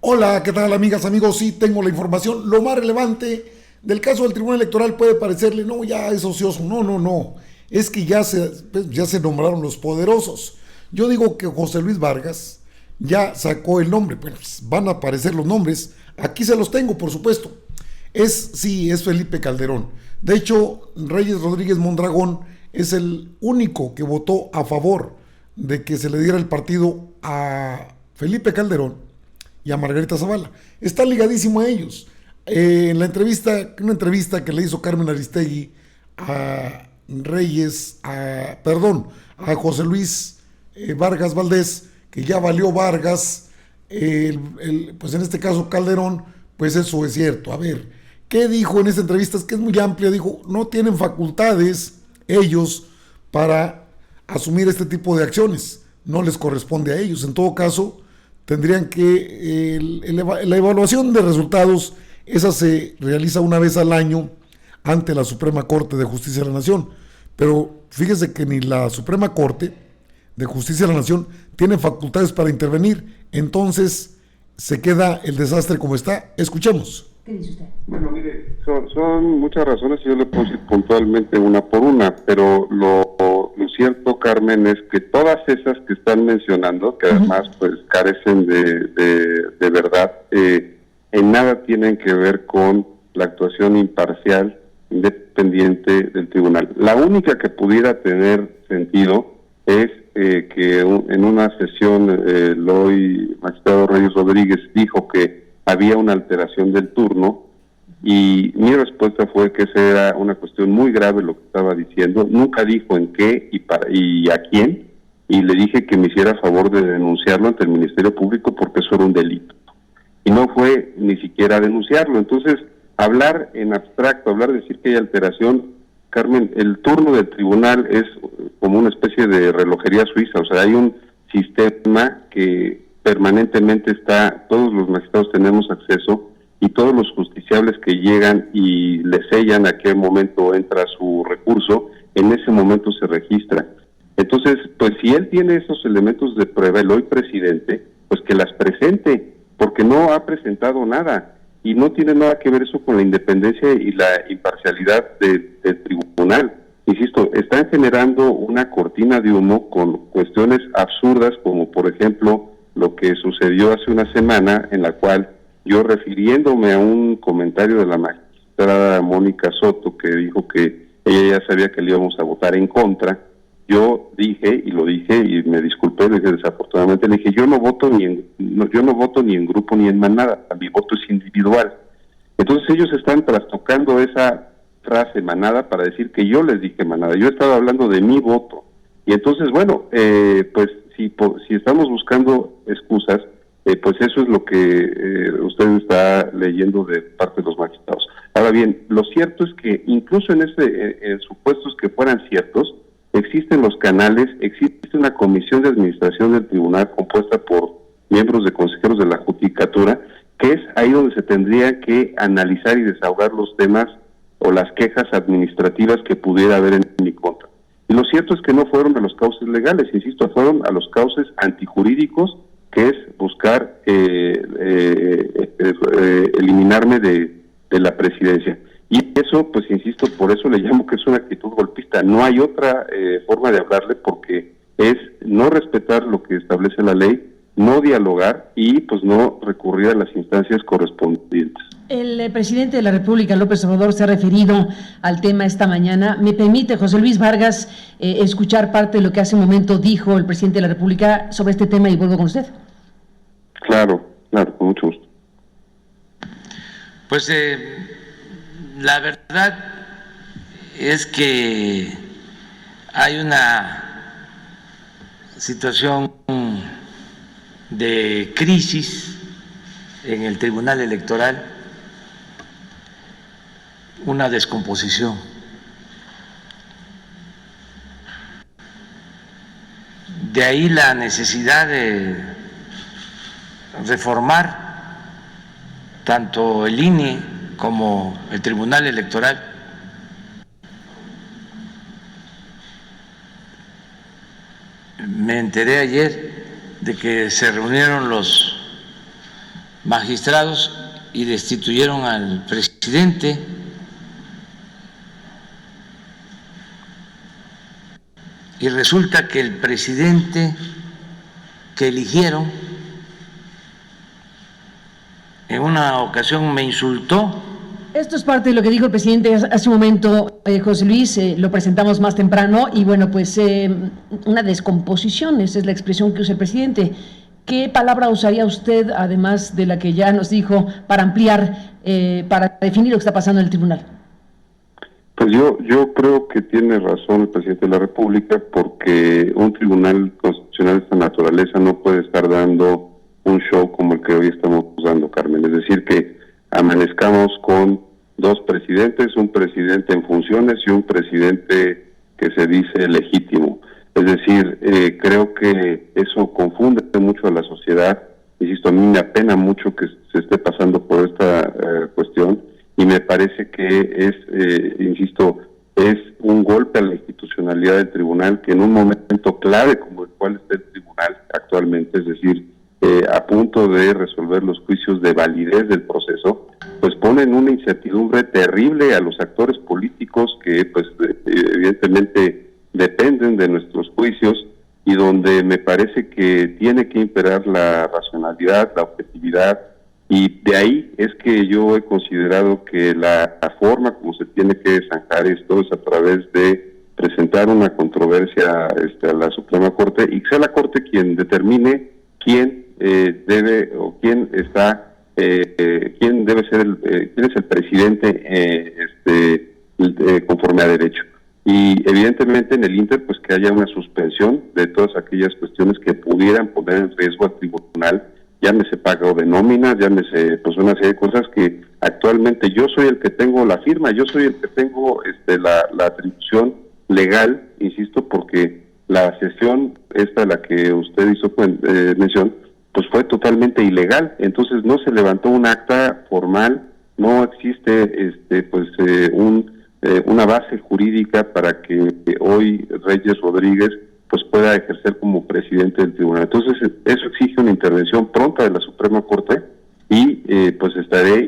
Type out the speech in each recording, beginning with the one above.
Hola, ¿qué tal amigas, amigos? Sí, tengo la información. Lo más relevante del caso del Tribunal Electoral puede parecerle, no, ya es ocioso. No, no, no. Es que ya se nombraron los poderosos. Yo digo que José Luis Vargas ya sacó el nombre. Bueno, pues van a aparecer los nombres. Aquí se los tengo, por supuesto. Sí, es Felipe Calderón. De hecho, Reyes Rodríguez Mondragón es el único que votó a favor de que se le diera el partido a Felipe Calderón y a Margarita Zavala. Está ligadísimo a ellos. En la entrevista, una entrevista que le hizo Carmen Aristegui a a José Luis Vargas Valdés, que ya valió Vargas, pues en este caso Calderón, pues eso es cierto. A ver, ¿qué dijo en esta entrevista? Es que es muy amplia. Dijo, no tienen facultades ellos para asumir este tipo de acciones. No les corresponde a ellos. En todo caso, tendrían que la evaluación de resultados, esa se realiza una vez al año ante la Suprema Corte de Justicia de la Nación, pero fíjese que ni la Suprema Corte de Justicia de la Nación tiene facultades para intervenir. Entonces se queda el desastre como está. Escuchemos. ¿Qué dice usted? Bueno, mire, son muchas razones y yo le puedo decir puntualmente una por una, pero lo cierto, Carmen, es que todas esas que están mencionando, que además pues carecen de verdad, en nada tienen que ver con la actuación imparcial, independiente del tribunal. La única que pudiera tener sentido es que en una sesión el hoy magistrado Reyes Rodríguez dijo que había una alteración del turno, y mi respuesta fue que esa era una cuestión muy grave lo que estaba diciendo. Nunca dijo en qué y a quién, y le dije que me hiciera favor de denunciarlo ante el Ministerio Público porque eso era un delito. Y no fue ni siquiera denunciarlo. Entonces, hablar en abstracto, hablar de decir que hay alteración, Carmen, el turno del tribunal es como una especie de relojería suiza. O sea, hay un sistema que permanentemente está, todos los magistrados tenemos acceso, y todos los justiciables que llegan y le sellan a qué momento entra su recurso, en ese momento se registra. Entonces, pues si él tiene esos elementos de prueba, el hoy presidente, pues que las presente, porque no ha presentado nada, y no tiene nada que ver eso con la independencia y la imparcialidad del tribunal. Insisto, están generando una cortina de humo con cuestiones absurdas, como por ejemplo lo que sucedió hace una semana, en la cual yo, refiriéndome a un comentario de la magistrada Mónica Soto, que dijo que ella ya sabía que le íbamos a votar en contra, yo dije, y lo dije, y me disculpé, le dije desafortunadamente, le dije, yo no voto ni en grupo ni en manada, mi voto es individual. Entonces ellos están trastocando esa frase manada para decir que yo les dije manada. Yo estaba hablando de mi voto. Y entonces, bueno, pues si estamos buscando excusas, pues eso es lo que usted está leyendo de parte de los magistrados. Ahora bien, lo cierto es que incluso en supuestos que fueran ciertos, existen los canales, existe una comisión de administración del tribunal compuesta por miembros de consejeros de la judicatura, que es ahí donde se tendría que analizar y desahogar los temas o las quejas administrativas que pudiera haber en mi contra. Y lo cierto es que no fueron a los cauces legales, insisto, fueron a los cauces antijurídicos, que es buscar eliminarme de la presidencia. Y eso, pues insisto, por eso le llamo que es una actitud golpista. No hay otra forma de hablarle, porque es no respetar lo que establece la ley, no dialogar y pues no recurrir a las instancias correspondientes. El presidente de la República, López Obrador, se ha referido al tema esta mañana. ¿Me permite, José Luis Vargas, escuchar parte de lo que hace un momento dijo el presidente de la República sobre este tema y vuelvo con usted? Claro, con mucho gusto. Pues la verdad es que hay una situación de crisis en el Tribunal Electoral, una descomposición. De ahí la necesidad de reformar tanto el INE como el Tribunal Electoral. Me enteré ayer de que se reunieron los magistrados y destituyeron al presidente. Y resulta que el presidente que eligieron en una ocasión me insultó. Esto es parte de lo que dijo el presidente hace un momento, José Luis, lo presentamos más temprano y bueno, pues una descomposición, esa es la expresión que usa el presidente. ¿Qué palabra usaría usted, además de la que ya nos dijo, para ampliar, para definir lo que está pasando en el tribunal? Pues yo creo que tiene razón el presidente de la República, porque un tribunal constitucional de esta naturaleza no puede estar dando un show como el que hoy estamos dando, Carmen. Es decir, que amanezcamos con dos presidentes, un presidente en funciones y un presidente que se dice legítimo. Es decir, creo que eso confunde mucho a la sociedad. Insisto, a mí me apena mucho que se esté pasando por esta cuestión, y me parece que es un golpe a la institucionalidad del tribunal, que en un momento clave como el cual está el tribunal actualmente, es decir, a punto de resolver los juicios de validez del proceso, pues ponen una incertidumbre terrible a los actores políticos que pues evidentemente dependen de nuestros juicios, y donde me parece que tiene que imperar la racionalidad, la objetividad. Y de ahí es que yo he considerado que la forma como se tiene que zanjar esto es a través de presentar una controversia a la Suprema Corte, y que sea la Corte quien determine quién debe o quién está, quién debe ser quién es el presidente conforme a derecho. Y evidentemente en el ínter pues que haya una suspensión de todas aquellas cuestiones que pudieran poner en riesgo al tribunal, llámese pago de nómina, llámese pues una serie de cosas que actualmente yo soy el que tengo la firma, yo soy el que tengo la atribución legal, insisto, porque la sesión esta a la que usted hizo mención, pues fue totalmente ilegal. Entonces no se levantó un acta formal, no existe una base jurídica para que hoy Reyes Rodríguez pues pueda ejercer como presidente del tribunal. Entonces eso exige una intervención pronta de la Suprema Corte, y pues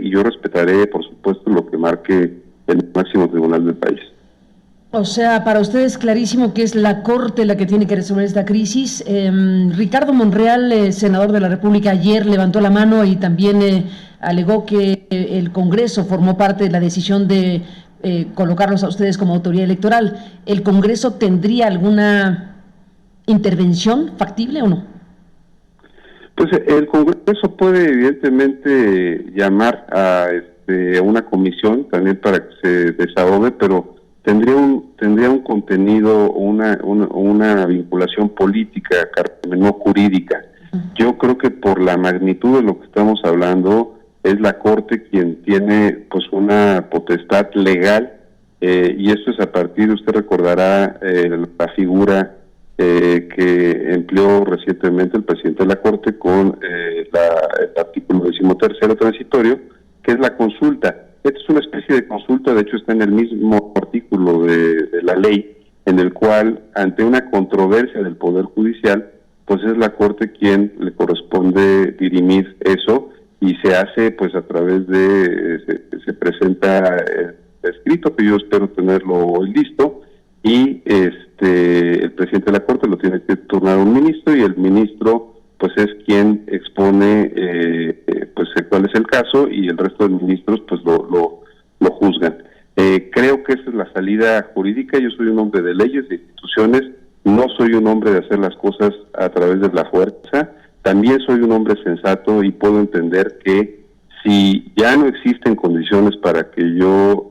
yo respetaré por supuesto lo que marque el máximo tribunal del país. O sea, para usted es clarísimo que es la Corte la que tiene que resolver esta crisis. Ricardo Monreal, senador de la República, ayer levantó la mano y también alegó que el Congreso formó parte de la decisión de colocarlos a ustedes como autoridad electoral. ¿El Congreso tendría alguna intervención factible o no? Pues el Congreso puede evidentemente llamar a una comisión también para que se desahogue, pero tendría un contenido, una vinculación política, Carmen, no jurídica. Yo creo que por la magnitud de lo que estamos hablando, es la Corte quien tiene pues una potestad legal, y esto es a partir, usted recordará la figura que empleó recientemente el presidente de la Corte con el artículo 13º transitorio, que es la consulta. Esta es una especie de consulta, de hecho está en el mismo artículo de la ley, en el cual ante una controversia del Poder Judicial, pues es la Corte quien le corresponde dirimir eso, y se hace pues a través de, se presenta escrito, que yo espero tenerlo hoy listo, y el presidente de la Corte lo tiene que turnar a un ministro, y el ministro pues es quien expone pues cuál es el caso, y el resto de ministros pues lo juzgan. Creo que esa es la salida jurídica. Yo soy un hombre de leyes, de instituciones, no soy un hombre de hacer las cosas a través de la fuerza. También soy un hombre sensato y puedo entender que si ya no existen condiciones para que yo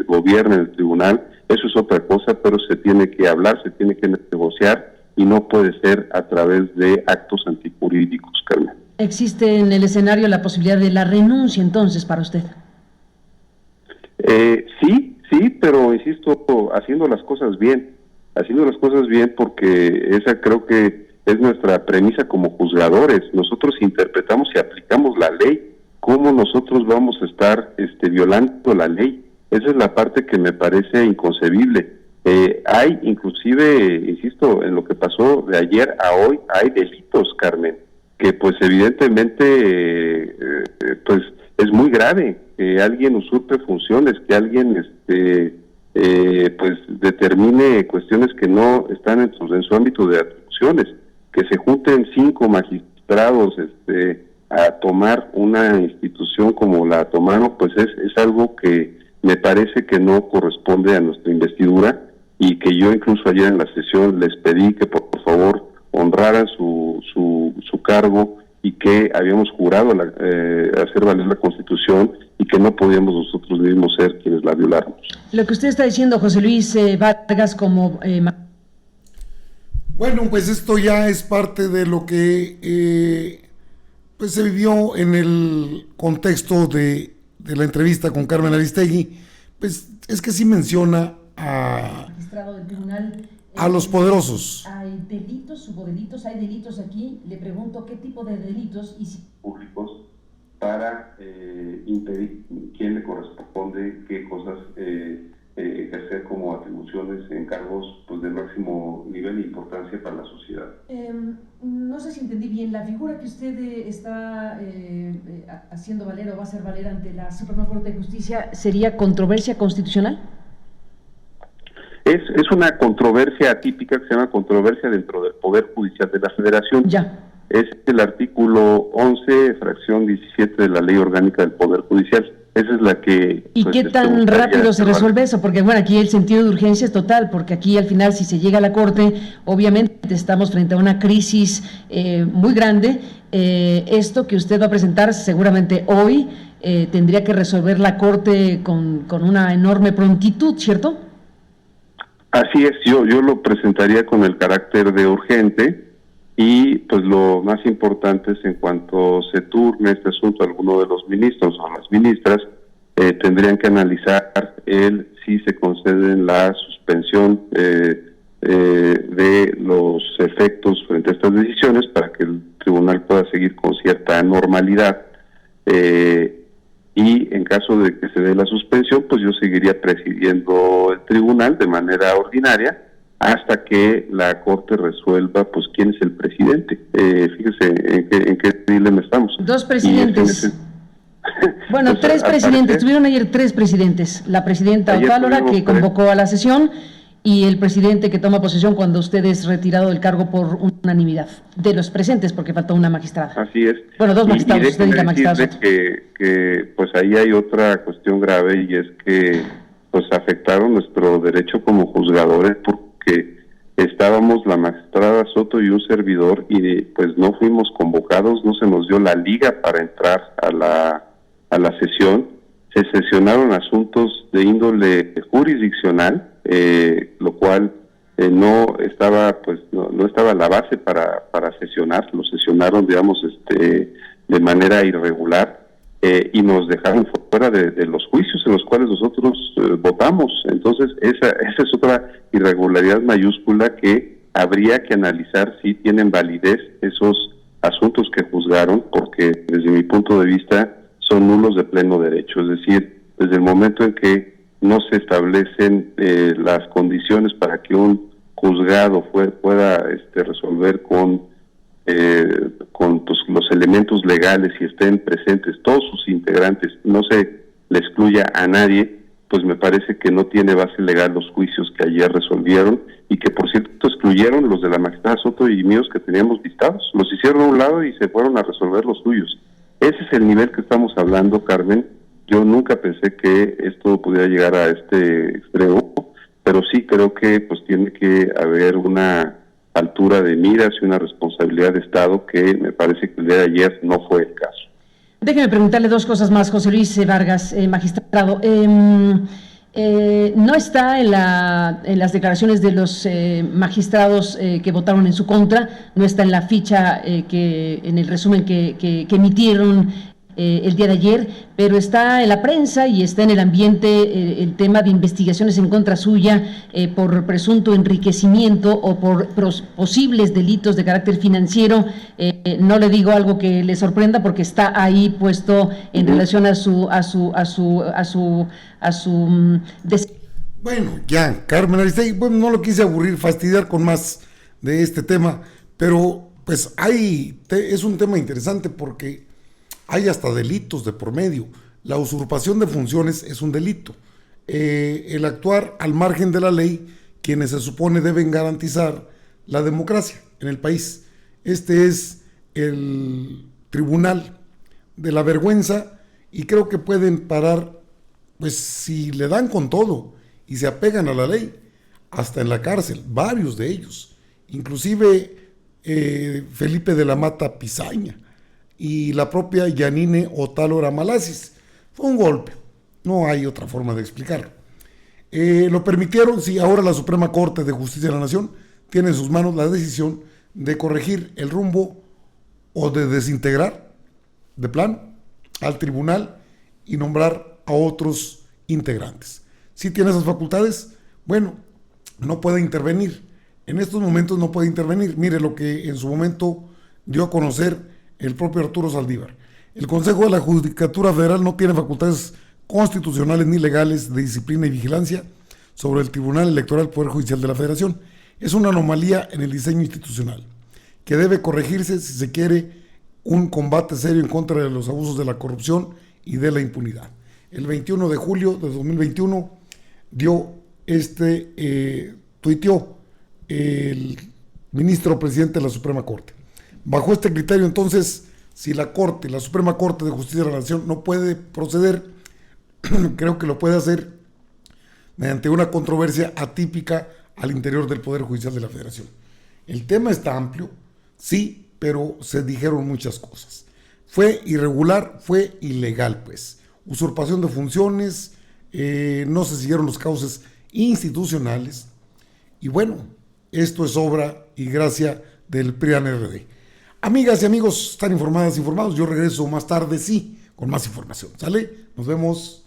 gobierne el tribunal, eso es otra cosa, pero se tiene que hablar, se tiene que negociar, y no puede ser a través de actos antijurídicos, Carmen. ¿Existe en el escenario la posibilidad de la renuncia entonces para usted? Sí, pero insisto, haciendo las cosas bien, porque esa creo que es nuestra premisa como juzgadores. Nosotros interpretamos y aplicamos la ley. ¿Cómo nosotros vamos a estar violando la ley? Esa es la parte que me parece inconcebible. Hay inclusive, insisto, en lo que pasó de ayer a hoy, hay delitos, Carmen, que pues evidentemente pues es muy grave que alguien usurpe funciones, que alguien pues determine cuestiones que no están en su ámbito de atribuciones, que se junten 5 magistrados a tomar una institución como la tomaron, pues es algo que me parece que no corresponde a nuestra investidura, y que yo incluso ayer en la sesión les pedí que por favor honraran su cargo, y que habíamos jurado hacer valer la Constitución y que no podíamos nosotros mismos ser quienes la violáramos. Lo que usted está diciendo, José Luis Vargas, como... Bueno, pues esto ya es parte de lo que pues se vivió en el contexto de la entrevista con Carmen Aristegui. Pues es que sí menciona magistrado del tribunal, a los poderosos. ¿Hay delitos, subdelitos? ¿Hay delitos aquí? Le pregunto qué tipo de delitos y si... públicos para impedir quién le corresponde qué cosas ejercer como atribuciones en cargos pues de máximo nivel de importancia para la sociedad. No sé si entendí bien, la figura que usted está haciendo valer o va a hacer valer ante la Suprema Corte de Justicia, ¿sería controversia constitucional? Es una controversia atípica que se llama controversia dentro del Poder Judicial de la Federación. Ya. Es el artículo 11, fracción 17 de la Ley Orgánica del Poder Judicial. Esa es la que... ¿Y qué tan rápido se resuelve eso? Porque bueno, aquí el sentido de urgencia es total, porque aquí al final si se llega a la Corte, obviamente estamos frente a una crisis muy grande. Esto que usted va a presentar seguramente hoy tendría que resolver la Corte con una enorme prontitud, ¿cierto? Así es, yo lo presentaría con el carácter de urgente, y pues lo más importante es en cuanto se turne este asunto a alguno de los ministros o las ministras, tendrían que analizar si se conceden la suspensión de los efectos frente a estas decisiones para que el tribunal pueda seguir con cierta normalidad. Y en caso de que se dé la suspensión, pues yo seguiría presidiendo el tribunal de manera ordinaria hasta que la Corte resuelva pues quién es el presidente. Fíjese en qué dilema estamos. 2 presidentes. Bueno, pues, 3 presidentes. Tuvieron ayer 3 presidentes. La presidenta Otálora, que convocó a la sesión, y el presidente que toma posesión cuando usted es retirado del cargo por unanimidad de los presentes, porque falta una magistrada. Así es. Bueno, 2 magistrados, usted diga magistrados. Que pues ahí hay otra cuestión grave, y es que pues afectaron nuestro derecho como juzgadores, porque estábamos la magistrada Soto y un servidor, y pues no fuimos convocados, no se nos dio la liga para entrar a la sesión. Se sesionaron asuntos de índole jurisdiccional, lo cual no estaba no estaba la base para sesionar. Lo sesionaron, digamos, de manera irregular, y nos dejaron fuera de los juicios en los cuales nosotros votamos. Entonces esa es otra irregularidad mayúscula que habría que analizar si tienen validez esos asuntos que juzgaron, porque desde mi punto de vista son nulos de pleno derecho. Es decir, desde el momento en que no se establecen las condiciones para que un juzgado pueda resolver con pues, los elementos legales y estén presentes todos sus integrantes, no se le excluya a nadie, pues me parece que no tiene base legal los juicios que ayer resolvieron, y que por cierto excluyeron los de la magistrada Soto y míos que teníamos listados, los hicieron a un lado y se fueron a resolver los suyos. Ese es el nivel que estamos hablando, Carmen. Yo nunca pensé que esto pudiera llegar a este extremo, pero sí creo que pues tiene que haber una altura de miras y una responsabilidad de Estado que me parece que el día de ayer no fue el caso. Déjeme preguntarle 2 cosas más, José Luis Vargas, magistrado. No está en las declaraciones de los magistrados que votaron en su contra, no está en la ficha en el resumen que emitieron el día de ayer, pero está en la prensa y está en el ambiente el tema de investigaciones en contra suya por presunto enriquecimiento o por posibles delitos de carácter financiero. No le digo algo que le sorprenda porque está ahí puesto en relación a su Bueno, ya, Carmen Aristegui, bueno, no lo quise aburrir, fastidiar con más de este tema, pero pues es un tema interesante porque hay hasta delitos de por medio. La usurpación de funciones es un delito. El actuar al margen de la ley, quienes se supone deben garantizar la democracia en el país. Este es el tribunal de la vergüenza y creo que pueden parar, pues si le dan con todo y se apegan a la ley, hasta en la cárcel, varios de ellos, inclusive Felipe de la Mata Pizaña y la propia Yanine Otálora Malasis. Fue un golpe, no hay otra forma de explicarlo. Lo permitieron, sí, ahora la Suprema Corte de Justicia de la Nación tiene en sus manos la decisión de corregir el rumbo o de desintegrar de plan al tribunal y nombrar a otros integrantes. Si tiene esas facultades, bueno, no puede intervenir. En estos momentos no puede intervenir. Mire lo que en su momento dio a conocer el propio Arturo Saldívar. El Consejo de la Judicatura Federal no tiene facultades constitucionales ni legales de disciplina y vigilancia sobre el Tribunal Electoral del Poder Judicial de la Federación. Es una anomalía en el diseño institucional que debe corregirse si se quiere un combate serio en contra de los abusos de la corrupción y de la impunidad. El 21 de julio de 2021 tuiteó el ministro presidente de la Suprema Corte. Bajo este criterio, entonces, si la Suprema Corte de Justicia de la Nación no puede proceder, creo que lo puede hacer mediante una controversia atípica al interior del Poder Judicial de la Federación. El tema está amplio, sí, pero se dijeron muchas cosas. Fue irregular, fue ilegal, pues. Usurpación de funciones, no se siguieron los cauces institucionales, y bueno, esto es obra y gracia del PRIAN-RD. Amigas y amigos, están informados. Yo regreso más tarde, sí, con más información. ¿Sale? Nos vemos.